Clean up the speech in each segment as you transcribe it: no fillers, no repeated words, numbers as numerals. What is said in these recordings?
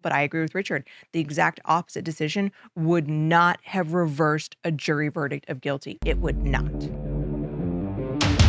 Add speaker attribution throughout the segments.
Speaker 1: But I agree with Richard. The exact opposite decision would not have reversed a jury verdict of guilty. It would not.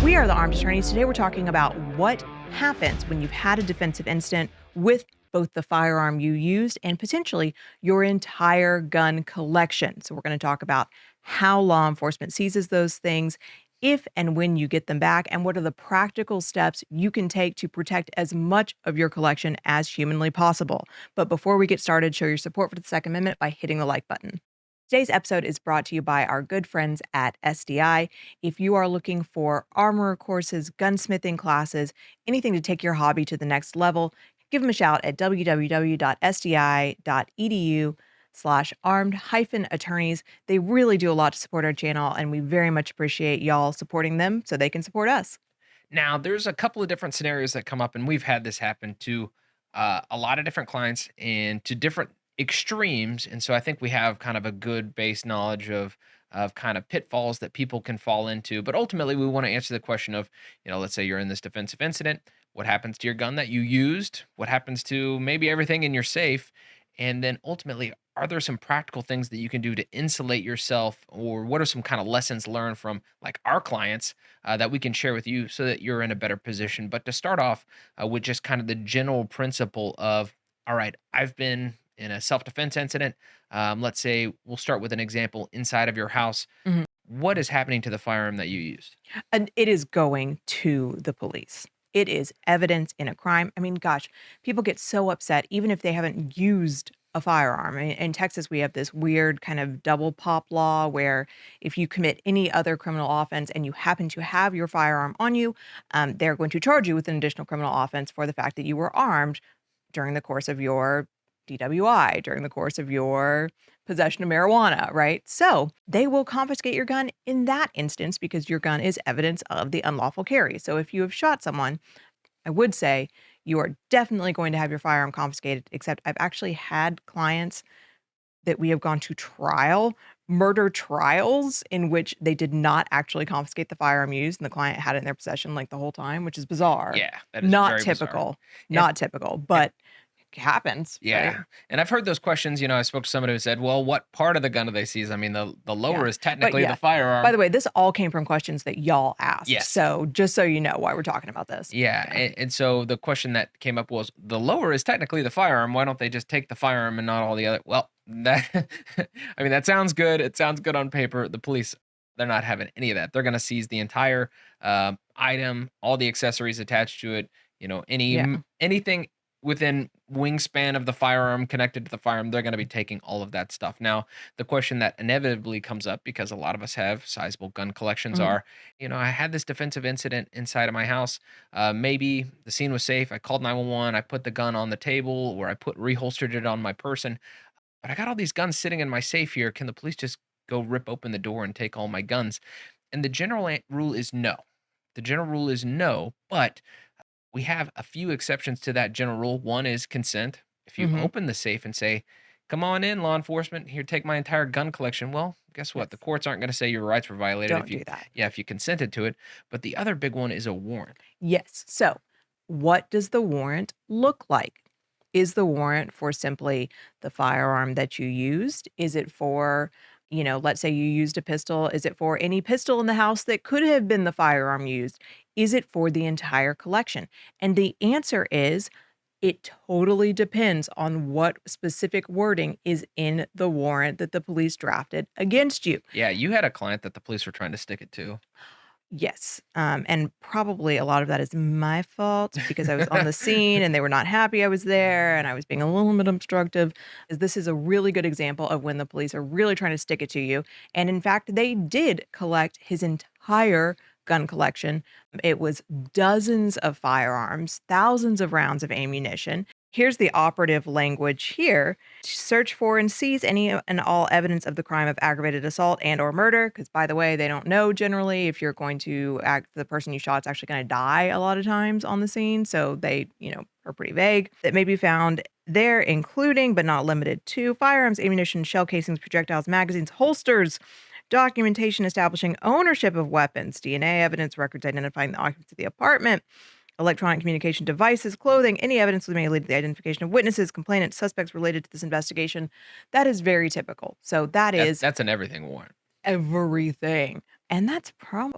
Speaker 1: We are the Armed Attorneys. Today we're talking about what happens when you've had a defensive incident with both the firearm you used and potentially your entire gun collection. So we're going to talk about how law enforcement seizes those things, if and when you get them back, and what are the practical steps you can take to protect as much of your collection as humanly possible. But before we get started, show your support for the Second Amendment by hitting the like button. Today's episode is brought to you by our good friends at SDI. If you are looking for armor courses, gunsmithing classes, anything to take your hobby to the next level, give them a shout at www.sdi.edu/armed-attorneys. They really do a lot to support our channel, and we very much appreciate y'all supporting them so they can support us.
Speaker 2: Now, there's a couple of different scenarios that come up, and we've had this happen to a lot of different clients and to different extremes. And so I think we have kind of a good base knowledge of kind of pitfalls that people can fall into. But ultimately, we want to answer the question of, let's say you're in this defensive incident. What happens to your gun that you used? What happens to maybe everything in your safe? And then ultimately, are there some practical things that you can do to insulate yourself, or what are some kind of lessons learned from like our clients that we can share with you so that you're in a better position? But to start off with just kind of the general principle of, all right, I've been in a self-defense incident. Let's say we'll start with an example inside of your house.
Speaker 1: Mhm.
Speaker 2: What is happening to the firearm that you used?
Speaker 1: And it is going to the police. It is evidence in a crime. I mean, gosh, people get so upset even if they haven't used a firearm. In Texas, we have this weird kind of double pop law where if you commit any other criminal offense and you happen to have your firearm on you, they're going to charge you with an additional criminal offense for the fact that you were armed during the course of your DWI, during the course of your possession of marijuana, right? So they will confiscate your gun in that instance because your gun is evidence of the unlawful carry. So if you have shot someone, I would say you are definitely going to have your firearm confiscated, except I've actually had clients that we have gone to trial, murder trials, in which they did not actually confiscate the firearm used and the client had it in their possession like the whole time, which is bizarre.
Speaker 2: Yeah, that is
Speaker 1: Not
Speaker 2: very bizarre.
Speaker 1: typical,
Speaker 2: And
Speaker 1: not typical, but it happens, right?
Speaker 2: yeah, and I've heard those questions. I spoke to somebody who said, "Well, what part of the gun do they seize?" I mean, the
Speaker 1: Yeah.
Speaker 2: lower is
Speaker 1: But
Speaker 2: technically the
Speaker 1: yeah, by
Speaker 2: firearm.
Speaker 1: the way, this all came from questions that y'all asked.
Speaker 2: Yes.
Speaker 1: So just so you know why we're talking about this.
Speaker 2: Yeah,
Speaker 1: Yeah.
Speaker 2: and so the question that came up was, the lower is technically the firearm. Why don't they just take the firearm and not all the other? Well, that I mean, that sounds good. It sounds good on paper. The police, they're not having any of that. They're going to seize the entire item, all the accessories attached to it.
Speaker 1: Yeah.
Speaker 2: Anything within wingspan of the firearm connected to the firearm, they're going to be taking all of that stuff. Now, the question that inevitably comes up, because a lot of us have sizable gun collections,
Speaker 1: Mhm.
Speaker 2: are, I had this defensive incident inside of my house. Maybe the scene was safe. I called 911. I put the gun on the table, or I reholstered it on my person. But I got all these guns sitting in my safe here. Can the police just go rip open the door and take all my guns? And the general rule is no. The general rule is no, but we have a few exceptions to that general rule. One is consent. If you
Speaker 1: Mhm.
Speaker 2: open the safe and say, "Come on in, law enforcement, here, take my entire gun collection," well, guess what?
Speaker 1: Yes.
Speaker 2: The courts aren't going to say your rights were violated
Speaker 1: Don't do that.
Speaker 2: if you consented to it. But the other big one is a warrant.
Speaker 1: Yes. So, what does the warrant look like? Is the warrant for simply the firearm that you used? Is it for, let's say you used a pistol. Is it for any pistol in the house that could have been the firearm used? Is it for the entire collection? And the answer is it totally depends on what specific wording is in the warrant that the police drafted against you.
Speaker 2: Yeah, you had a client that the police were trying to stick it to.
Speaker 1: Yes, and probably a lot of that is my fault because I was on the scene and they were not happy I was there and I was being a little bit obstructive. This is a really good example of when the police are really trying to stick it to you. And in fact, they did collect his entire gun collection. It was dozens of firearms, thousands of rounds of ammunition. Here's the operative language here. Search for and seize any and all evidence of the crime of aggravated assault and or murder, because by the way, they don't know generally if you're going to act the person you shot is actually going to die a lot of times on the scene. So they, are pretty vague. That may be found there, including but not limited to firearms, ammunition, shell casings, projectiles, magazines, holsters, documentation establishing ownership of weapons, DNA evidence, records identifying the occupants of the apartment, electronic communication devices, clothing, any evidence that may lead to the identification of witnesses, complainants, suspects related to this investigation. That is very typical. So that is
Speaker 2: That's an everything warrant.
Speaker 1: everything. And that's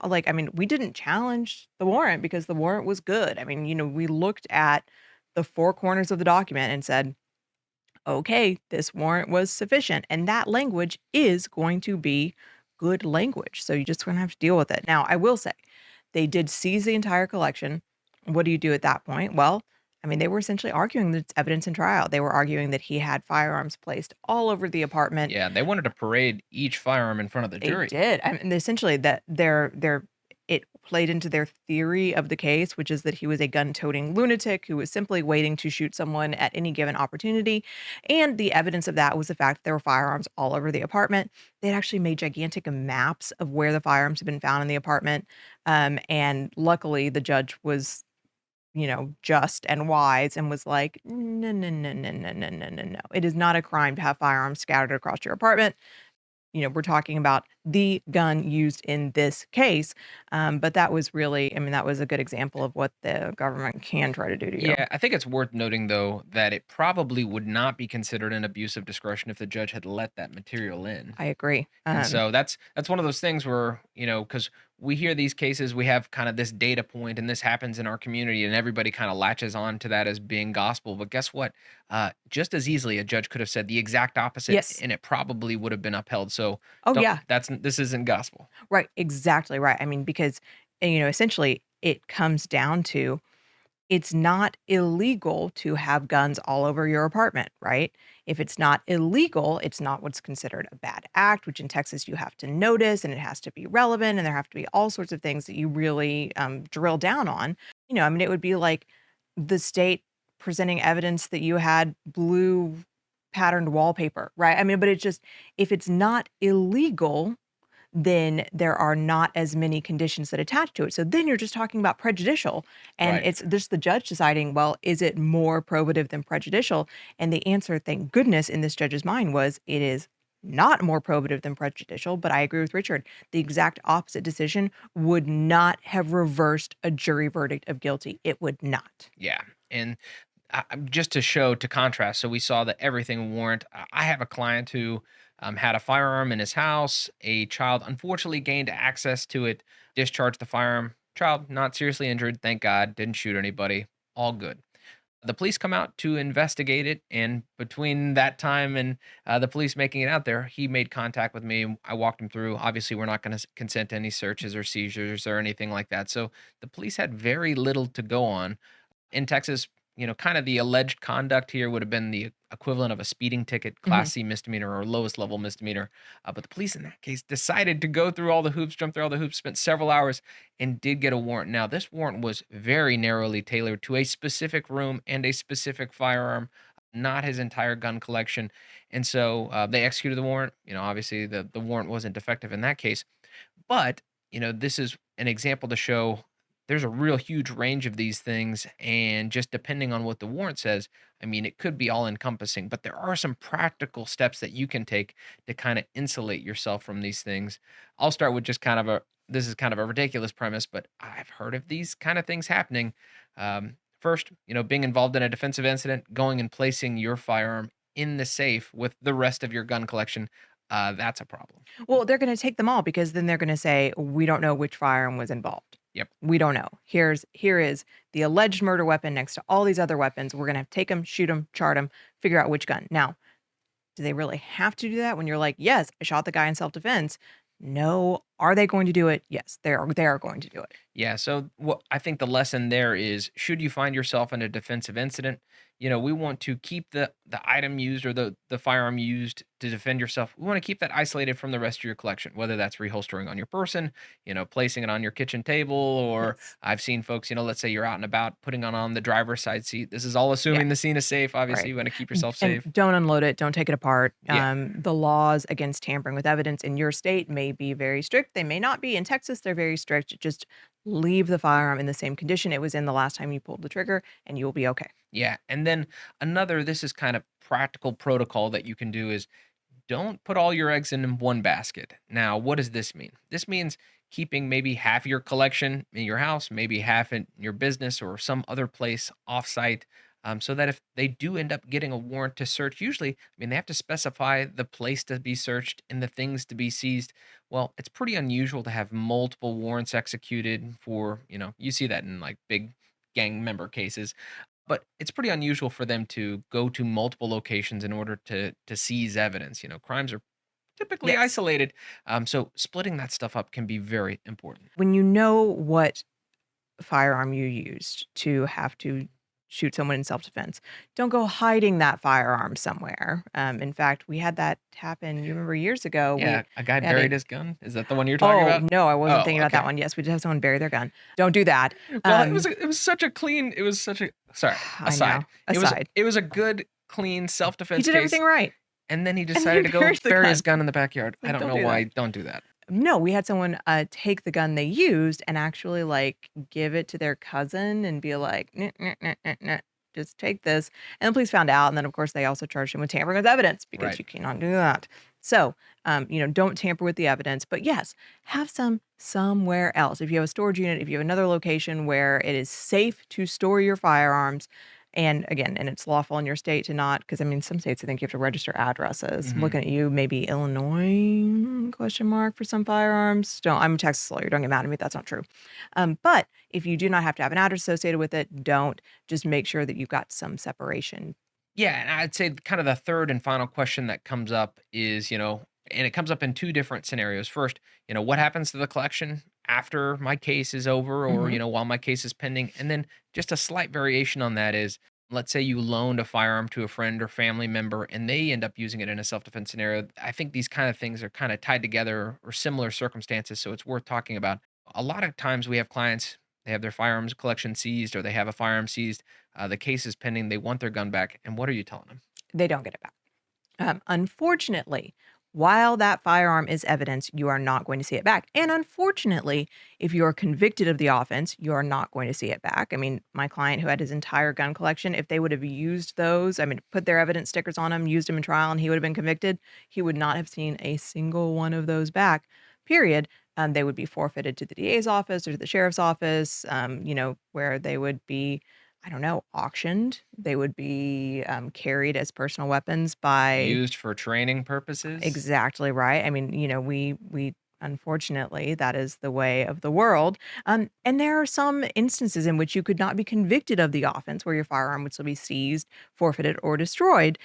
Speaker 1: like, I mean, we didn't challenge the warrant because the warrant was good. I mean, we looked at the four corners of the document and said, okay, this warrant was sufficient. And that language is going to be good language. So you just gonna have to deal with it. Now, I will say, they did seize the entire collection. What do you do at that point? Well, I mean, they were essentially arguing that it's evidence in trial. They were arguing that he had firearms placed all over the apartment.
Speaker 2: Yeah, they wanted to parade each firearm in front of the
Speaker 1: They
Speaker 2: jury.
Speaker 1: did. I mean, essentially that their it played into their theory of the case, which is that he was a gun-toting lunatic who was simply waiting to shoot someone at any given opportunity. And the evidence of that was the fact that there were firearms all over the apartment. They'd actually made gigantic maps of where the firearms had been found in the apartment. And luckily the judge was, just and wise and was like, no, no, no, no, no, no, no, no, no. It is not a crime to have firearms scattered across your apartment. We're talking about the gun used in this case. But that was really, I mean, that was a good example of what the government can try to do to you.
Speaker 2: Yeah, I think it's worth noting though that it probably would not be considered an abuse of discretion if the judge had let that material in.
Speaker 1: I agree.
Speaker 2: And so that's one of those things where, because we hear these cases, we have kind of this data point, and this happens in our community, and everybody kind of latches on to that as being gospel. But guess what? Just as easily, a judge could have said the exact opposite,
Speaker 1: yes.
Speaker 2: and it probably would have been upheld. So
Speaker 1: Oh,
Speaker 2: don't.
Speaker 1: yeah.
Speaker 2: This isn't gospel.
Speaker 1: Right. Exactly right. I mean, because, essentially it comes down to it's not illegal to have guns all over your apartment, right? If it's not illegal, it's not what's considered a bad act, which in Texas you have to notice and it has to be relevant and there have to be all sorts of things that you really drill down on. I mean, it would be like the state presenting evidence that you had blue patterned wallpaper, right? I mean, but it's just, if it's not illegal, then there are not as many conditions that attach to it. So then you're just talking about prejudicial. And
Speaker 2: Right.
Speaker 1: it's just the judge deciding, well, is it more probative than prejudicial? And the answer, thank goodness, in this judge's mind was it is not more probative than prejudicial. But I agree with Richard. The exact opposite decision would not have reversed a jury verdict of guilty. It would not.
Speaker 2: Yeah. And just to show to contrast, so we saw the everything warrant. I have a client who had a firearm in his house. A child unfortunately gained access to it, discharged the firearm. Child not seriously injured, thank God, didn't shoot anybody. All good. The police come out to investigate it, and between that time and the police making it out there, he made contact with me. I walked him through. Obviously, we're not going to consent to any searches or seizures or anything like that. So the police had very little to go on in Texas. Kind of the alleged conduct here would have been the equivalent of a speeding ticket,
Speaker 1: Mhm.
Speaker 2: class C misdemeanor or lowest level misdemeanor. But the police in that case decided to go through all the hoops, jump through all the hoops, spent several hours, and did get a warrant. Now, this warrant was very narrowly tailored to a specific room and a specific firearm, not his entire gun collection. And so they executed the warrant. Obviously the warrant wasn't defective in that case. But, this is an example to show there's a real huge range of these things. And just depending on what the warrant says, I mean, it could be all encompassing, but there are some practical steps that you can take to kind of insulate yourself from these things. I'll start with just this is kind of a ridiculous premise, but I've heard of these kind of things happening. First, being involved in a defensive incident, going and placing your firearm in the safe with the rest of your gun collection, that's a problem.
Speaker 1: Well, they're gonna take them all because then they're gonna say, "We don't know which firearm was involved.
Speaker 2: Yep.
Speaker 1: We don't know. Here is the alleged murder weapon next to all these other weapons. We're gonna have to take them, shoot them, chart them, figure out which gun." Now, do they really have to do that when you're like, "Yes, I shot the guy in self-defense." No. Are they going to do it? Yes, they are going to do it.
Speaker 2: Yeah. So what I think the lesson there is, should you find yourself in a defensive incident, we want to keep the item used or the firearm used to defend yourself. We want to keep that isolated from the rest of your collection, whether that's reholstering on your person, placing it on your kitchen table, or
Speaker 1: Yes.
Speaker 2: I've seen folks, let's say you're out and about, putting on the driver's side seat. This is all
Speaker 1: Yeah.
Speaker 2: assuming the scene is safe. Obviously,
Speaker 1: Right.
Speaker 2: you want to keep yourself
Speaker 1: And
Speaker 2: safe.
Speaker 1: don't unload it, don't take it apart.
Speaker 2: Yeah.
Speaker 1: The laws against tampering with evidence in your state may be very strict. They may not be. In Texas, they're very strict. Just leave the firearm in the same condition it was in the last time you pulled the trigger, and you'll be okay.
Speaker 2: Yeah. And then this is kind of practical protocol that you can do is don't put all your eggs in one basket. Now, what does this mean? This means keeping maybe half your collection in your house, maybe half in your business or some other place offsite. So that if they do end up getting a warrant to search, usually, I mean, they have to specify the place to be searched and the things to be seized. Well, it's pretty unusual to have multiple warrants executed for, you see that in like big gang member cases, but it's pretty unusual for them to go to multiple locations in order to seize evidence. Crimes are typically
Speaker 1: Yes.
Speaker 2: isolated, so splitting that stuff up can be very important.
Speaker 1: When you know what firearm you used to have to shoot someone in self-defense, don't go hiding that firearm somewhere. In fact, we had that happen, you remember years ago,
Speaker 2: Yeah, a guy
Speaker 1: we had
Speaker 2: buried
Speaker 1: a
Speaker 2: his gun. Is that the one you're talking
Speaker 1: oh,
Speaker 2: about?
Speaker 1: no, I wasn't
Speaker 2: Oh,
Speaker 1: thinking about that
Speaker 2: okay.
Speaker 1: one. Yes, we did have someone bury their gun. Don't do that.
Speaker 2: Well, it was
Speaker 1: Um,
Speaker 2: a, it was such a clean. It was such a sorry.
Speaker 1: I know.
Speaker 2: Aside.
Speaker 1: Aside.
Speaker 2: It was a good, clean
Speaker 1: He
Speaker 2: self-defense
Speaker 1: did
Speaker 2: case,
Speaker 1: everything right,
Speaker 2: and then he
Speaker 1: and then he
Speaker 2: decided to go
Speaker 1: buried the
Speaker 2: bury his
Speaker 1: gun.
Speaker 2: gun in the backyard. I
Speaker 1: Like,
Speaker 2: don't
Speaker 1: don't
Speaker 2: know
Speaker 1: do that.
Speaker 2: why. Don't do that.
Speaker 1: No, we had someone, take the gun they used and actually, like, give it to their cousin and be like, "Nah, nah, nah, nah, nah, just take this," and the police found out, and then, of course, they also charged him with tampering with evidence because
Speaker 2: Right.
Speaker 1: you cannot do that. So, don't tamper with the evidence, but yes, have some somewhere else. If you have a storage unit, if you have another location where it is safe to store your firearms, and again, and it's lawful in your state to not, because I mean, some states, I think you have to register addresses. I'm
Speaker 2: Mhm.
Speaker 1: looking at you, maybe Illinois, question mark, for some firearms. Don't I'm a Texas lawyer, don't get mad at me if that's not true. But if you do not have to have an address associated with it, don't. Just make sure that you've got some separation.
Speaker 2: Yeah, and I'd say kind of the third and final question that comes up is, and it comes up in two different scenarios. First, what happens to the collection after my case is over or,
Speaker 1: Mhm.
Speaker 2: while my case is pending? And then just a slight variation on that is, let's say you loaned a firearm to a friend or family member and they end up using it in a self-defense scenario. I think these kind of things are kind of tied together or similar circumstances, so it's worth talking about. A lot of times we have clients, they have their firearms collection seized or they have a firearm seized, the case is pending. They want their gun back. And what are you telling them?
Speaker 1: They don't get it back. Unfortunately, while that firearm is evidence, you are not going to see it back. And unfortunately, if you are convicted of the offense, you are not going to see it back. I mean, my client who had his entire gun collection, if they would have used those, I mean, put their evidence stickers on them, used them in trial, and he would have been convicted, he would not have seen a single one of those back, period. They would be forfeited to the DA's office or to the sheriff's office, where they would be, I don't know, auctioned. They would be, carried as personal weapons by
Speaker 2: Used for training purposes?
Speaker 1: exactly right. I mean, we unfortunately, that is the way of the world. And there are some instances in which you could not be convicted of the offense where your firearm would still be seized, forfeited, or destroyed.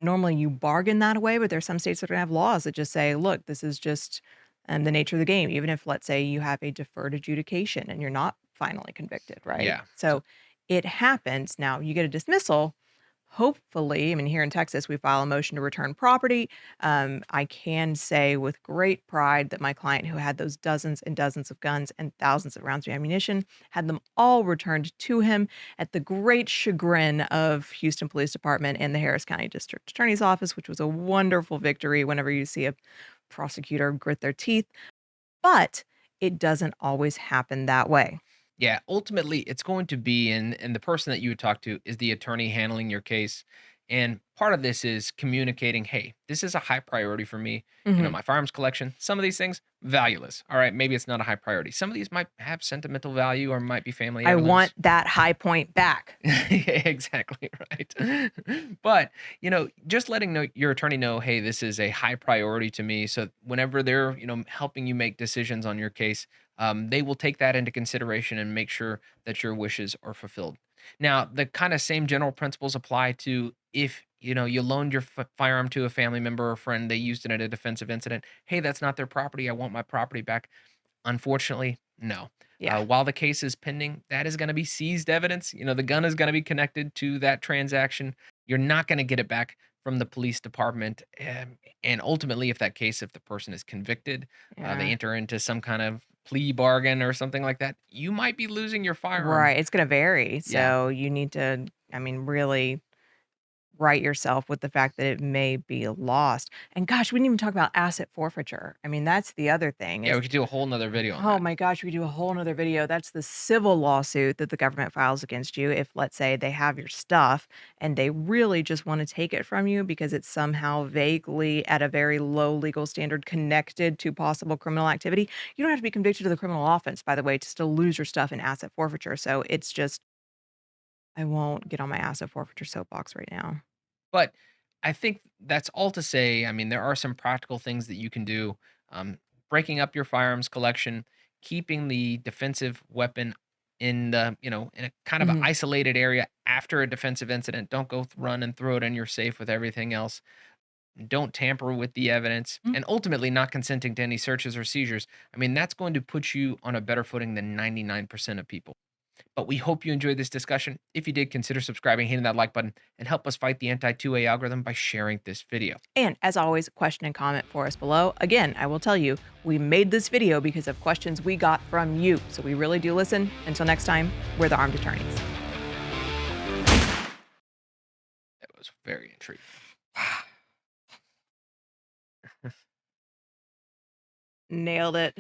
Speaker 1: Normally, you bargain that away, but there's some states that are gonna have laws that just say, "Look, this is just, the nature of the game," even if, let's say, you have a deferred adjudication and you're not finally convicted, right?
Speaker 2: Yeah.
Speaker 1: So, it happens. Now, you get a dismissal. Hopefully, I mean, here in Texas, we file a motion to return property. I can say with great pride that my client, who had those dozens and dozens of guns and thousands of rounds of ammunition, had them all returned to him at the great chagrin of Houston Police Department and the Harris County District Attorney's Office, which was a wonderful victory whenever you see a prosecutor grit their teeth. But it doesn't always happen that way.
Speaker 2: Yeah, ultimately, it's going to be and the person that you would talk to is the attorney handling your case, and part of this is communicating, "Hey, this is a high priority for me.
Speaker 1: Mhm.
Speaker 2: My firearms collection, some of these things, valueless. All right, maybe it's not a high priority. Some of these might have sentimental value or might be family
Speaker 1: I want
Speaker 2: heirlooms."
Speaker 1: that high point back.
Speaker 2: Yeah, exactly right. But, just letting your attorney know, "Hey, this is a high priority to me." So whenever they're, helping you make decisions on your case, they will take that into consideration and make sure that your wishes are fulfilled. Now, the kind of same general principles apply to if, you loaned your firearm to a family member or friend, they used it in a defensive incident. "Hey, that's not their property. I want my property back." Unfortunately, no.
Speaker 1: Yeah.
Speaker 2: While the case is pending, that is going to be seized evidence. The gun is going to be connected to that transaction. You're not going to get it back from the police department. And ultimately, if the person is convicted, they
Speaker 1: Yeah.
Speaker 2: enter into some kind of plea bargain or something like that, you might be losing your firearm.
Speaker 1: Right, it's gonna vary,
Speaker 2: Yeah.
Speaker 1: so you need to, I mean, really right yourself with the fact that it may be lost. And gosh, we didn't even talk about asset forfeiture. I mean, that's the other thing
Speaker 2: Yeah,
Speaker 1: is
Speaker 2: we could do a whole nother video on
Speaker 1: oh
Speaker 2: that.
Speaker 1: my gosh, we do a whole nother video. That's the civil lawsuit that the government files against you if, let's say, they have your stuff and they really just want to take it from you because it's somehow vaguely at a very low legal standard connected to possible criminal activity. You don't have to be convicted of the criminal offense, by the way, to still lose your stuff in asset forfeiture. So it's just, I won't get on my asset forfeiture soapbox right now.
Speaker 2: But I think that's all to say, I mean, there are some practical things that you can do. Um, Breaking up your firearms collection, keeping the defensive weapon in the, in a kind of a
Speaker 1: Mhm.
Speaker 2: isolated area after a defensive incident. Don't go run and throw it in your safe with everything else. Don't tamper with the evidence,
Speaker 1: Mm.
Speaker 2: and ultimately not consenting to any searches or seizures. I mean, that's going to put you on a better footing than 99% of people. But we hope you enjoyed this discussion. If you did, consider subscribing, hitting that like button, and help us fight the anti 2A algorithm by sharing this video.
Speaker 1: And as always, question and comment for us below. Again, I will tell you, we made this video because of questions we got from you. So we really do listen. Until next time, we're the Armed Attorneys.
Speaker 2: It was very intriguing.
Speaker 1: Nailed it.